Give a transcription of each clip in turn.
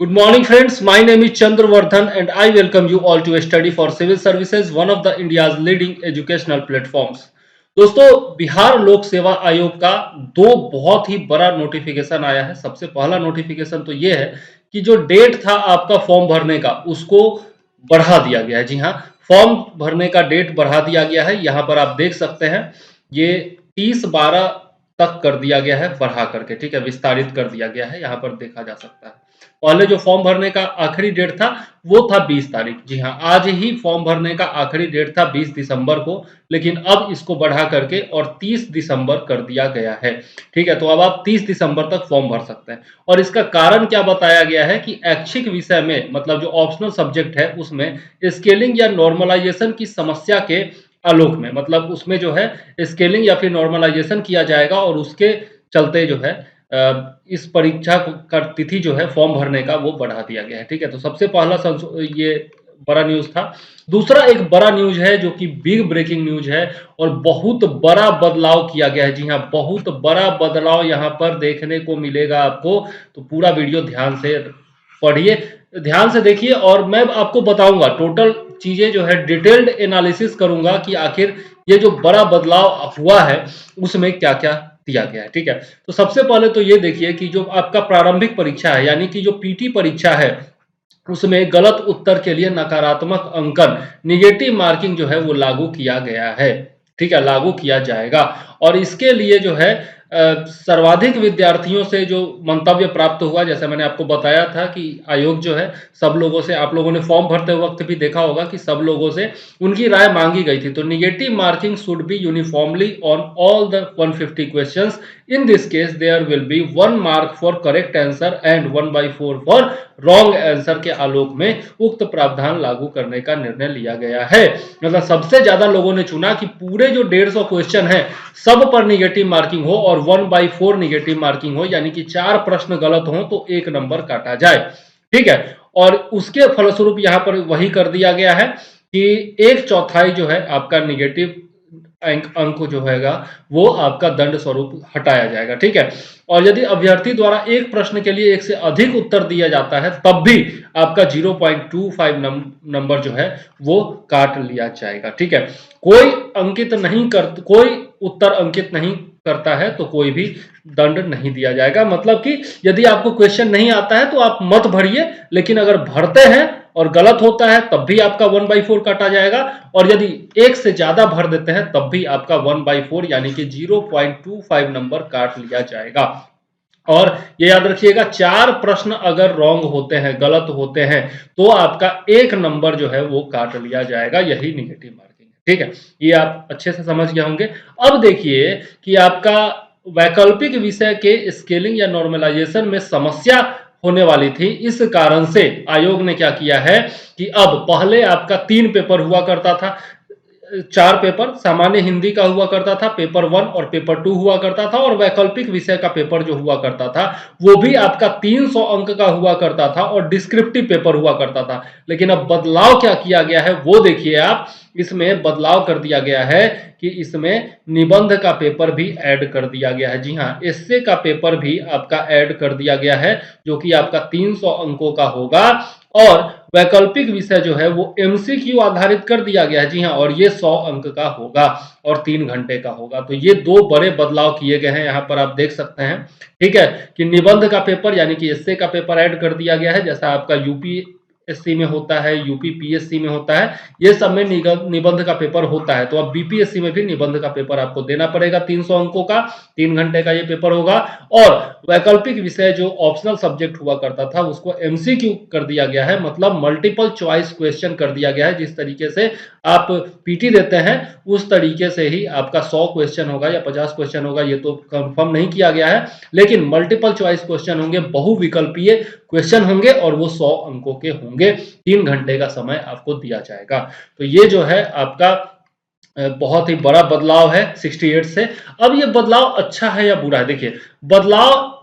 Good morning, friends. My name is Chandravardhan, and I welcome you all to a study for civil services, one of the India's leading educational platforms. दोस्तों, बिहार लोक सेवा आयोग का दो बहुत ही बड़ा notification आया है। सबसे पहला नोटिफिकेशन तो ये है कि जो डेट था आपका फॉर्म भरने का, उसको बढ़ा दिया गया है। जी हाँ, फॉर्म भरने का डेट बढ़ा दिया गया है। यहाँ पर आप देख सकते हैं, ये 30/12 तक कर दिया गया है, बढ़ा करके। ठीक है, विस्तारित कर दिया गया है। यहाँ पर देखा जा सकता है। पहले जो फॉर्म भरने का आखिरी डेट था वो था 20 तारीख। जी हाँ, आज ही फॉर्म भरने का आखिरी डेट था 20 दिसंबर को, लेकिन अब इसको बढ़ा करके और 30 दिसंबर कर दिया गया है। ठीक है, तो अब आप 30 दिसंबर तक फॉर्म भर सकते हैं। और इसका कारण क्या बताया गया है कि ऐच्छिक विषय में, मतलब जो ऑप्शनल सब्जेक्ट है, उसमें स्केलिंग या नॉर्मलाइजेशन की समस्या के आलोक में, मतलब उसमें जो है स्केलिंग या फिर नॉर्मलाइजेशन किया जाएगा, और उसके चलते जो है इस परीक्षा का तिथि जो है फॉर्म भरने का वो बढ़ा दिया गया है। ठीक है, तो सबसे पहला ये बड़ा न्यूज था। दूसरा एक बड़ा न्यूज है जो कि बिग ब्रेकिंग न्यूज है, और बहुत बड़ा बदलाव किया गया है। जी हाँ, बहुत बड़ा बदलाव यहाँ पर देखने को मिलेगा आपको। तो पूरा वीडियो ध्यान से पढ़िए, ध्यान से देखिए, और मैं आपको बताऊंगा टोटल चीजें जो है, डिटेल्ड एनालिसिस करूंगा कि आखिर ये जो बड़ा बदलाव हुआ है उसमें क्या क्या दिया गया है। ठीक है, तो सबसे पहले तो ये देखिए कि जो आपका प्रारंभिक परीक्षा है, यानी कि जो पीटी परीक्षा है, उसमें गलत उत्तर के लिए नकारात्मक अंकन, निगेटिव मार्किंग जो है वो लागू किया गया है। ठीक है, लागू किया जाएगा। और इसके लिए जो है सर्वाधिक विद्यार्थियों से जो मंतव्य प्राप्त हुआ, जैसे मैंने आपको बताया था कि आयोग जो है सब लोगों से, आप लोगों ने फॉर्म भरते वक्त भी देखा होगा कि सब लोगों से उनकी राय मांगी गई थी। तो negative marking should be uniformly on all the 150 questions. In this case there will be 1 mark for correct answer and 1/4 for wrong answer के आलोक में उक्त प्रावधान लागू करने का निर्णय लिया गया है। मतलब सबसे ज्यादा लोगों ने चुना कि पूरे जो 150 क्वेश्चन है सब पर निगेटिव मार्किंग हो, और 1/4 निगेटिव मार्किंग हो, यानी कि 4 प्रश्न गलत हो तो 1 नंबर काटा जाए। ठीक है, और उसके फलस्वरूप यहां पर वही कर दिया गया है कि 1/4 जो है आपका निगेटिव अंक जो हैगा वो आपका दंड स्वरूप हटाया जाएगा। ठीक है, और यदि अभ्यर्थी द्वारा एक प्रश्न के लिए एक से अधिक उत्तर दिया जाता है, तब भी आपका 0.25 नंबर जो है वो काट लिया जाएगा। ठीक है, कोई उत्तर अंकित नहीं करता है तो कोई भी दंड नहीं दिया जाएगा। मतलब कि यदि आपको क्वेश्चन नहीं आता है तो आप मत भरिए, लेकिन अगर भरते हैं और गलत होता है तब भी आपका 1/4 काटा जाएगा, और यदि एक से ज्यादा भर देते हैं तब भी आपका 1/4 यानी कि 0.25 नंबर काट लिया जाएगा। और ये याद रखिएगा, 4 प्रश्न अगर रॉन्ग होते हैं, गलत होते हैं, तो आपका 1 नंबर जो है वो काट लिया जाएगा। यही निगेटिव मार्किंग है। ठीक है, ये आप अच्छे से समझ गए होंगे। अब देखिए कि आपका वैकल्पिक विषय के स्केलिंग या नॉर्मलाइजेशन में समस्या होने वाली थी। इस कारण से आयोग ने क्या किया है कि अब पहले आपका 3 पेपर हुआ करता था, 4 पेपर, सामान्य हिंदी का हुआ करता था, पेपर 1 और पेपर 2 हुआ करता था, और वैकल्पिक विषय का पेपर जो हुआ करता था वो भी आपका 300 अंक का हुआ करता था, और डिस्क्रिप्टिव पेपर हुआ करता था। लेकिन अब बदलाव क्या किया गया है वो देखिए आप। इसमें बदलाव कर दिया गया है कि इसमें निबंध का पेपर भी ऐड कर दिया गया है। जी हाँ, एस्से का पेपर भी आपका ऐड कर दिया गया है, जो कि आपका 300 अंकों का होगा। और वैकल्पिक विषय जो है वो एमसीक्यू आधारित कर दिया गया है। जी हाँ, और ये 100 अंक का होगा और 3 घंटे का होगा। तो ये दो बड़े बदलाव किए गए हैं, यहाँ पर आप देख सकते हैं। ठीक है, कि निबंध का पेपर यानी कि एस्से का पेपर ऐड कर दिया गया है, जैसा आपका यूपीएससी में होता है, यूपी पीएससी में होता है, ये सब में निबंध का पेपर होता है। तो अब बीपीएससी में भी निबंध का पेपर आपको देना पड़ेगा 300 अंकों का, 3 घंटे का ये पेपर होगा। और वैकल्पिक विषय जो ऑप्शनल सब्जेक्ट हुआ करता था उसको एमसीक्यू कर दिया गया है, मतलब मल्टीपल चॉइस क्वेश्चन कर दिया गया है। जिस तरीके से आप पीटी देते हैं उस तरीके से ही आपका 100 क्वेश्चन होगा या 50 क्वेश्चन होगा, ये तो कंफर्म नहीं किया गया है, लेकिन मल्टीपल चॉइस क्वेश्चन होंगे, बहुविकल्पीय क्वेश्चन होंगे, और वो 100 अंकों के होंगे। 3 घंटे का समय आपको दिया जाएगा। तो ये जो है आपका बहुत ही बड़ा बदलाव है 68 से। अब ये बदलाव अच्छा है या बुरा है? देखिए, बदलाव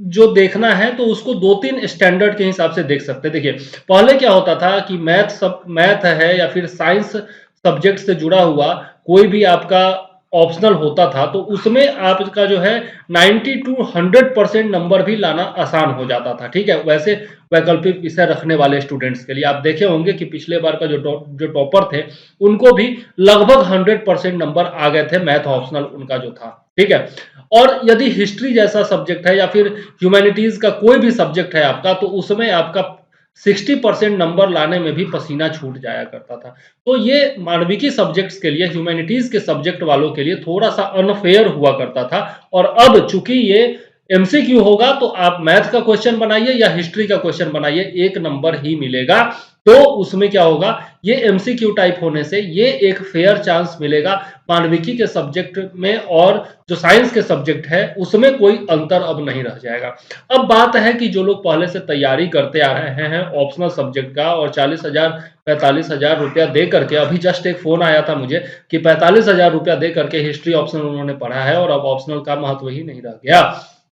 जो देखना है तो उसको 2-3 स्टैंडर्ड के हिसाब से देख सकते हैं। देखिए, पहले क्या होता था कि मैथ है या फिर साइंस सब्जेक्ट से जुड़ा हुआ कोई भी आपका ऑप्शनल होता था तो उसमें आपका जो है 90 टू 100% नंबर भी लाना आसान हो जाता था। ठीक है, वैसे वैकल्पिक विषय रखने वाले स्टूडेंट्स के लिए आप देखे होंगे कि पिछले बार का जो टॉपर थे उनको भी लगभग 100% नंबर आ गए थे मैथ ऑप्शनल उनका जो था। ठीक है, और यदि हिस्ट्री जैसा सब्जेक्ट है या फिर ह्यूमैनिटीज का कोई भी सब्जेक्ट है आपका, तो उसमें आपका 60% नंबर लाने में भी पसीना छूट जाया करता था। तो ये मानविकी सब्जेक्ट्स के लिए, ह्यूमैनिटीज के सब्जेक्ट वालों के लिए थोड़ा सा अनफेयर हुआ करता था। और अब चूंकि ये एमसीक्यू होगा तो आप मैथ का क्वेश्चन बनाइए या हिस्ट्री का क्वेश्चन बनाइए, एक नंबर ही मिलेगा। तो उसमें क्या होगा, ये एमसीक्यू टाइप होने से ये एक फेयर चांस मिलेगा मानविकी के सब्जेक्ट में, और जो साइंस के सब्जेक्ट है उसमें कोई अंतर अब नहीं रह जाएगा। अब बात है कि जो लोग पहले से तैयारी करते आ रहे हैं ऑप्शनल सब्जेक्ट का और 40,000 45,000 रुपया दे करके, अभी जस्ट एक फोन आया था मुझे कि 45,000 रुपया दे करके हिस्ट्री ऑप्शनल उन्होंने पढ़ा है और अब ऑप्शनल का महत्व ही नहीं रह गया,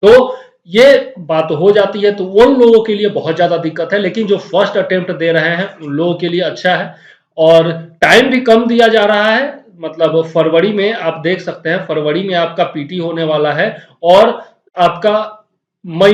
तो ये बात हो जाती है। तो उन लोगों के लिए बहुत ज्यादा दिक्कत है, लेकिन जो फर्स्ट अटेम्प्ट दे रहे हैं उन लोगों के लिए अच्छा है। और टाइम भी कम दिया जा रहा है, मतलब फरवरी में आप देख सकते हैं, फरवरी में आपका पीटी होने वाला है और आपका मई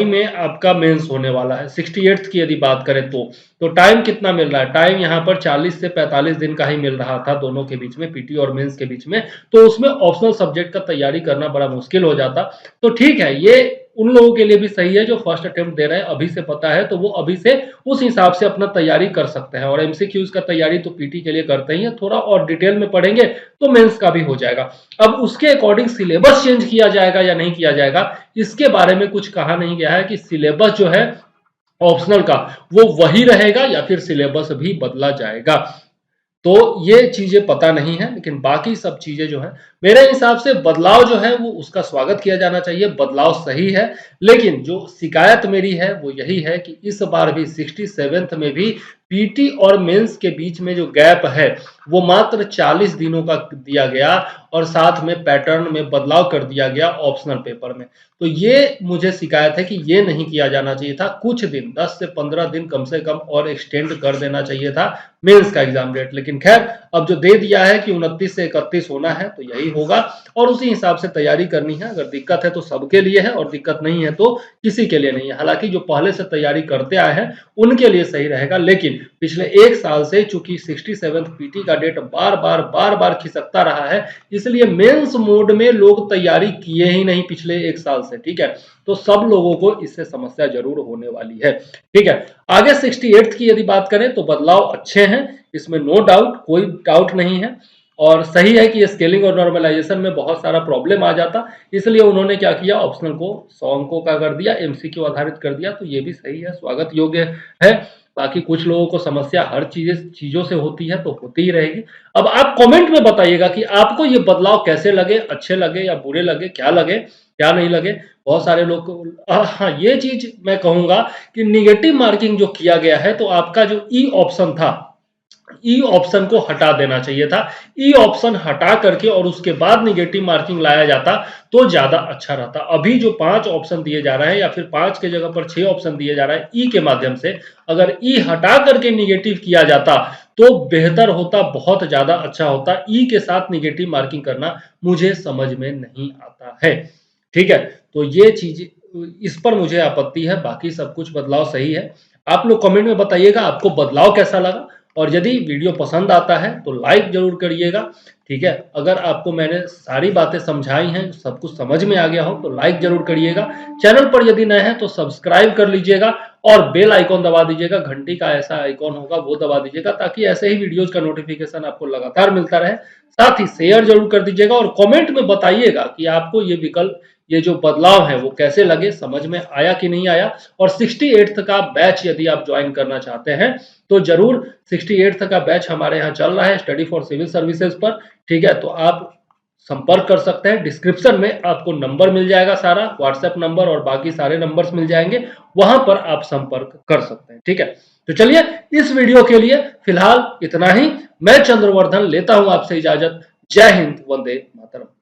में आपका मेंस होने वाला है 68th की यदि बात करें तो टाइम कितना मिल रहा है, टाइम यहाँ पर 40 से 45 दिन का ही मिल रहा था दोनों के बीच में, पीटी और मेंस के बीच में। तो उसमें ऑप्शनल सब्जेक्ट का तैयारी करना बड़ा मुश्किल हो जाता। तो ठीक है, ये उन लोगों के लिए भी सही है जो फर्स्ट अटेम्प्ट दे रहे हैं, अभी से पता है तो वो अभी से उस हिसाब से अपना तैयारी कर सकते हैं। और एमसीक्यूज का तैयारी तो पीटी के लिए करते ही है, थोड़ा और डिटेल में पढ़ेंगे तो मेंस का भी हो जाएगा। अब उसके अकॉर्डिंग सिलेबस चेंज किया जाएगा या नहीं किया जाएगा, इसके बारे में कुछ कहा नहीं गया है कि सिलेबस जो है ऑप्शनल का वो वही रहेगा या फिर सिलेबस भी बदला जाएगा। तो ये चीजें पता नहीं है, लेकिन बाकी सब चीजें जो है मेरे हिसाब से बदलाव जो है वो उसका स्वागत किया जाना चाहिए, बदलाव सही है। लेकिन जो शिकायत मेरी है वो यही है कि इस बार भी 67th में भी पीटी और मेंस के बीच में जो गैप है वो मात्र 40 दिनों का दिया गया और साथ में पैटर्न में बदलाव कर दिया गया ऑप्शनल पेपर में। तो ये मुझे शिकायत है कि ये नहीं किया जाना चाहिए था, कुछ दिन 10 से 15 दिन कम से कम और एक्सटेंड कर देना चाहिए था मेंस का एग्जाम डेट। लेकिन खैर अब जो दे दिया है कि 29 से 31 होना है तो यही होगा और उसी हिसाब से तैयारी करनी है। अगर दिक्कत है तो सबके लिए है और दिक्कत नहीं है तो किसी के लिए नहीं है। हालांकि जो पहले से तैयारी करते आए हैं उनके लिए सही रहेगा, लेकिन पिछले एक साल से चूंकि 67th पीटी का डेट बार बार खिसकता रहा है, इसलिए मेंस मोड में लोग तैयारी किए ही नहीं पिछले एक साल से। ठीक है, तो सब लोगों को इससे समस्या जरूर होने वाली है। ठीक है, आगे 68th की यदि बात करें तो बदलाव अच्छे हैं, इसमें नो डाउट, कोई डाउट नहीं है। और सही है कि स्केलिंग और नॉर्मलाइजेशन में बहुत सारा प्रॉब्लम आ जाता, इसलिए उन्होंने क्या किया, ऑप्शनल को 100 अंकों का कर दिया, एमसीक्यू आधारित कर दिया। तो ये भी सही है, स्वागत योग्य है। बाकी कुछ लोगों को समस्या हर चीजों से होती है तो होती ही रहेगी। अब आप कमेंट में बताइएगा कि आपको ये बदलाव कैसे लगे, अच्छे लगे या बुरे लगे, क्या लगे क्या नहीं लगे। बहुत सारे लोग को हाँ, ये चीज मैं कहूंगा कि निगेटिव मार्किंग जो किया गया है, तो आपका जो ई ऑप्शन था, ई ऑप्शन को हटा देना चाहिए था। ई ऑप्शन हटा करके और उसके बाद निगेटिव मार्किंग लाया जाता तो ज्यादा अच्छा रहता। अभी जो 5 ऑप्शन दिए जा रहे हैं या फिर 5 के जगह पर 6 ऑप्शन दिए जा रहा है ई के माध्यम से, अगर ई हटा करके निगेटिव किया जाता तो बेहतर होता, बहुत ज्यादा अच्छा होता। ई के साथ निगेटिव मार्किंग करना मुझे समझ में नहीं आता है। ठीक है, तो ये चीज, इस पर मुझे आपत्ति है, बाकी सब कुछ बदलाव सही है। आप लोग कमेंट में बताइएगा आपको बदलाव कैसा लगा, और यदि वीडियो पसंद आता है तो लाइक जरूर करिएगा। ठीक है, अगर आपको मैंने सारी बातें समझाई हैं, सब कुछ समझ में आ गया हो तो लाइक जरूर करिएगा। चैनल पर यदि नए हैं तो सब्सक्राइब कर लीजिएगा और बेल आइकॉन दबा दीजिएगा, घंटी का ऐसा आइकॉन होगा वो दबा दीजिएगा, ताकि ऐसे ही वीडियोज का नोटिफिकेशन आपको लगातार मिलता रहे। साथ ही शेयर जरूर कर दीजिएगा और कमेंट में बताइएगा कि आपको ये विकल्प, ये जो बदलाव है वो कैसे लगे, समझ में आया कि नहीं आया। और 68th का बैच यदि आप ज्वाइन करना चाहते हैं तो जरूर, 68th का बैच हमारे यहाँ चल रहा है स्टडी फॉर सिविल सर्विसेज पर। ठीक है, तो आप संपर्क कर सकते हैं, डिस्क्रिप्शन में आपको नंबर मिल जाएगा, सारा व्हाट्सएप नंबर और बाकी सारे नंबर्स मिल जाएंगे, वहां पर आप संपर्क कर सकते हैं। ठीक है, तो चलिए इस वीडियो के लिए फिलहाल इतना ही। मैं चंद्रवर्धन लेता हूं आपसे इजाजत। जय हिंद, वंदे मातरम।